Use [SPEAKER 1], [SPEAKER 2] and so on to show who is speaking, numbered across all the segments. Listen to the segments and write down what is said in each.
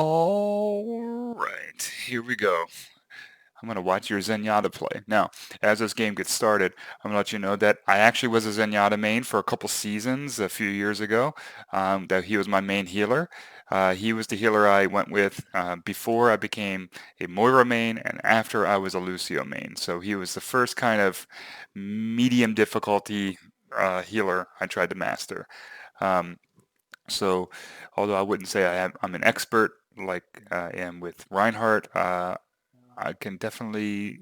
[SPEAKER 1] All right, here we go. I'm going to watch your Zenyatta play. Now, as this game gets started, I'm going to let you know that I actually was a Zenyatta main for a couple seasons a few years ago. That he was my main healer. He was the healer I went with before I became a Moira main and after I was a Lucio main. So he was the first kind of medium difficulty healer I tried to master. Um, so, although I wouldn't say I'm an expert like I am with Reinhardt, I can definitely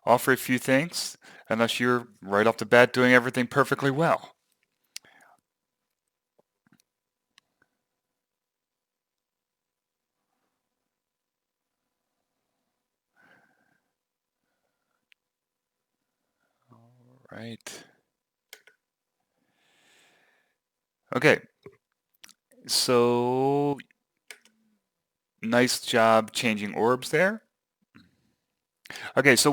[SPEAKER 1] offer a few things, unless you're right off the bat doing everything perfectly well. Right. Okay. So, nice job changing orbs there. Okay, so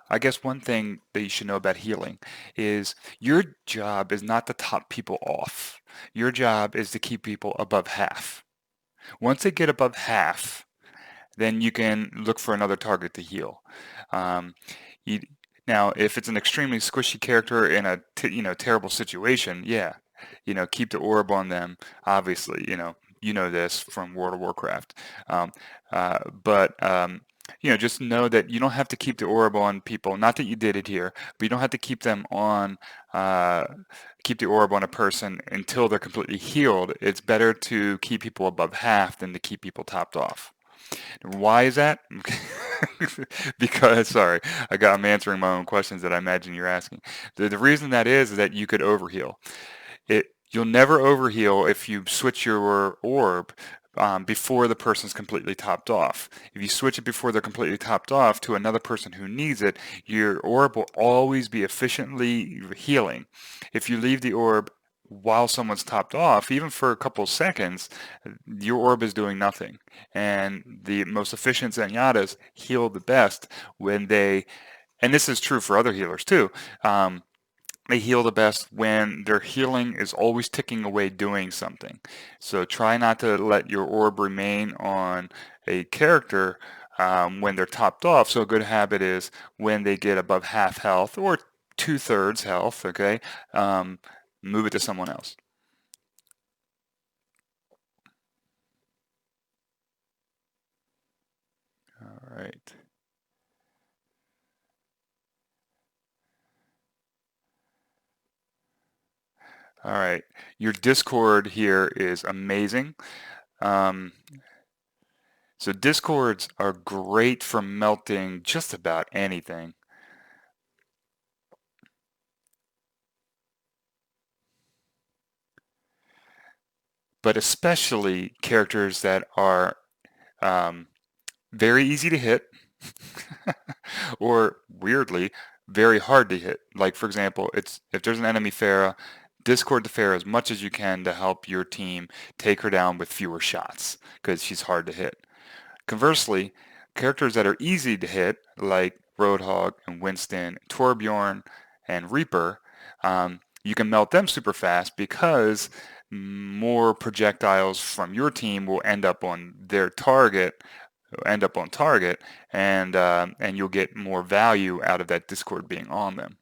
[SPEAKER 1] I guess one thing that you should know about healing is your job is not to top people off. Your job is to keep people above half. Once they get above half, then you can look for another target to heal. Um, you, Now, if it's an extremely squishy character in a terrible situation, yeah, keep the orb on them. Obviously, you know this from World of Warcraft. Um, but just know that you don't have to keep the orb on people. Not that you did it here, but you don't have to keep them on. Uh, keep the orb on a person until they're completely healed. It's better to keep people above half than to keep people topped off. Why is that? Because, sorry, I'm answering my own questions that I imagine you're asking. The reason that is that you could overheal. You'll never overheal if you switch your orb before the person's completely topped off. If you switch it before they're completely topped off to another person who needs it, your orb will always be efficiently healing. If you leave the orb while someone's topped off, even for a couple of seconds, your orb is doing nothing. And the most efficient Zenyatas heal the best when and this is true for other healers too, they heal the best when their healing is always ticking away doing something. So try not to let your orb remain on a character when they're topped off. So a good habit is when they get above half health or two-thirds health, okay, um, move it to someone else. All right. All right. Your Discord here is amazing. Um, so Discords are great for melting just about anything. But especially characters that are um, very easy to hit or weirdly very hard to hit. Like for example, it's if there's an enemy Pharah, discord the Pharah as much as you can to help your team take her down with fewer shots because she's hard to hit. Conversely, characters that are easy to hit like Roadhog and Winston, Torbjorn, and Reaper, you can melt them super fast because more projectiles from your team will end up on target, and you'll get more value out of that discord being on them.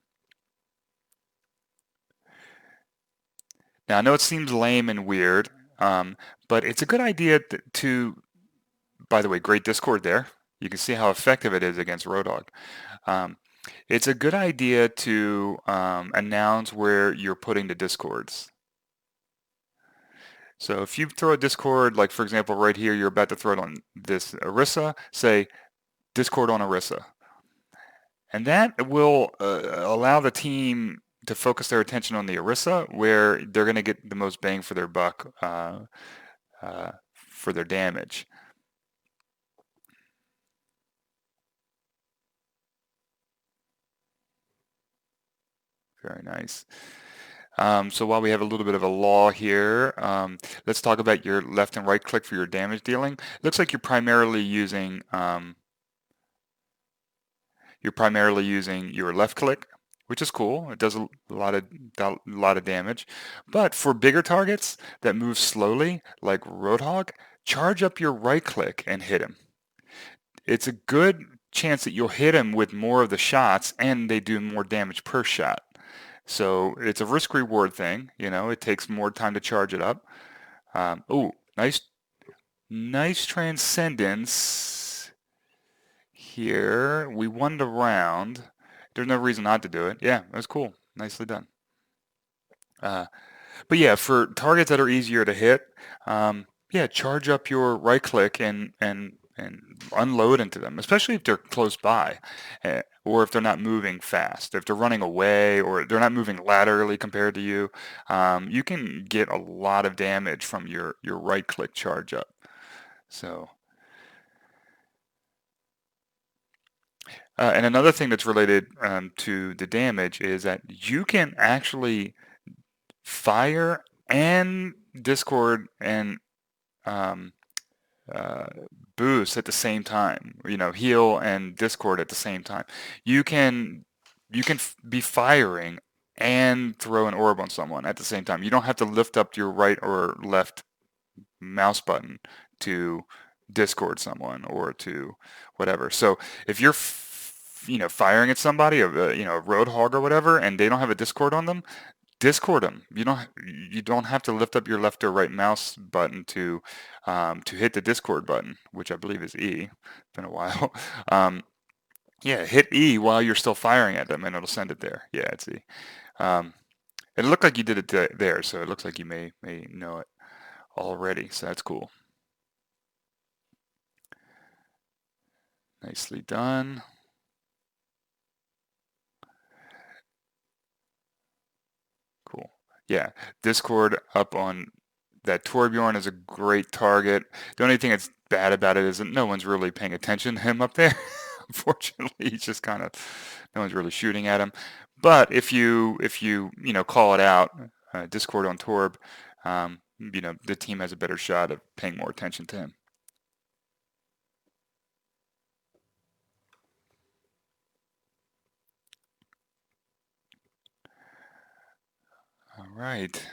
[SPEAKER 1] Now I know it seems lame and weird, but it's a good idea to. By the way, great discord there. You can see how effective it is against Roadhog. Um, it's a good idea to announce where you're putting the discords. So if you throw a discord, like for example, right here, you're about to throw it on this Orisa, say discord on Orisa. And that will allow the team to focus their attention on the Orisa, where they're going to get the most bang for their buck for their damage. Very nice. So while we have a little bit of a law here, let's talk about your left and right click for your damage dealing. Looks like you're primarily using your left click, which is cool. It does a lot of damage. But for bigger targets that move slowly, like Roadhog, charge up your right click and hit him. It's a good chance that you'll hit him with more of the shots and they do more damage per shot. So it's a risk reward thing. It takes more time to charge it up. Oh, nice transcendence here. We won the round. There's no reason not to do it. Yeah, that was cool. Nicely done. Uh, but yeah, for targets that are easier to hit, yeah, charge up your right click and unload into them, especially if they're close by, or if they're not moving fast. If they're running away or they're not moving laterally compared to you, you can get a lot of damage from your right click charge up. So, and another thing that's related to the damage is that you can actually fire and discord and um, uh, boost at the same time. Heal and discord at the same time. You can be firing and throw an orb on someone at the same time. You don't have to lift up your right or left mouse button to discord someone or to whatever. So if you're firing at somebody, a roadhog or whatever, and they don't have a discord on them, discord them. You don't have to lift up your left or right mouse button to hit the discord button, which I believe is E. It's been a while. Um, yeah, hit E while you're still firing at them, and it'll send it there. Yeah, it's E. Um, it looked like you did it there, so it looks like you may know it already. So that's cool. Nicely done. Cool. Yeah, Discord up on that Torbjorn is a great target. The only thing that's bad about it is that no one's really paying attention to him up there. Unfortunately, he's just kind of no one's really shooting at him. But if you call it out, Discord on Torb, the team has a better shot of paying more attention to him. All right.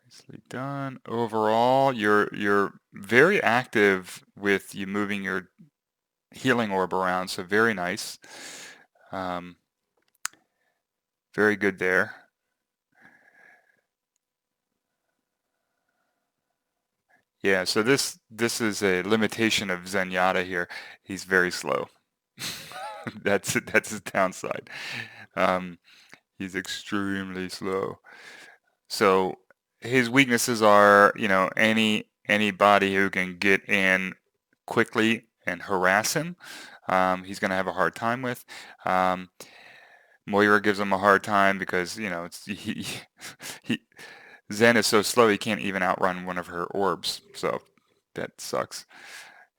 [SPEAKER 1] Nicely done. Overall, you're very active with you moving your healing orb around, so very nice. Um, very good there. Yeah, so this is a limitation of Zenyatta here. He's very slow. That's his downside. Um, he's extremely slow. So his weaknesses are, anybody who can get in quickly and harass him, he's going to have a hard time with. Um, Moira gives him a hard time because, he Zen is so slow he can't even outrun one of her orbs, so that sucks.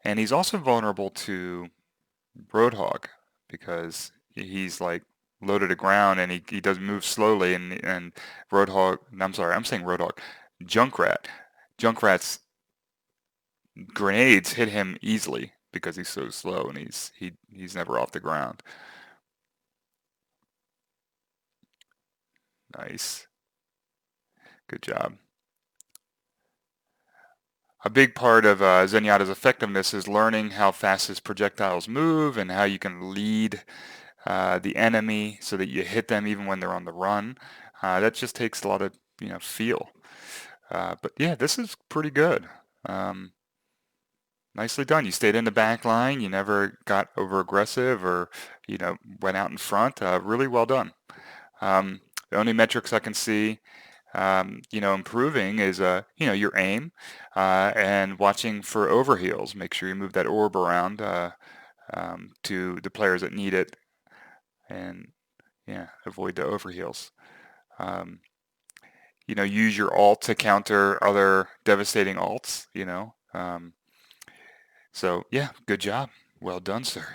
[SPEAKER 1] And he's also vulnerable to Roadhog because he's like low to the ground and he does move slowly and Roadhog, I'm sorry, I'm saying Roadhog, Junkrat. Junkrat's grenades hit him easily because he's so slow and he's never off the ground. Nice. Good job. A big part of Zenyatta's effectiveness is learning how fast his projectiles move and how you can lead the enemy so that you hit them even when they're on the run. That just takes a lot of feel. But yeah, this is pretty good. Um, Nicely done. You stayed in the back line. You never got over aggressive or went out in front. Really well done. The only metrics I can see improving is, your aim and watching for overheals. Make sure you move that orb around to the players that need it and, yeah, avoid the overheals. Um, use your alt to counter other devastating alts. So, yeah, good job. Well done, sir.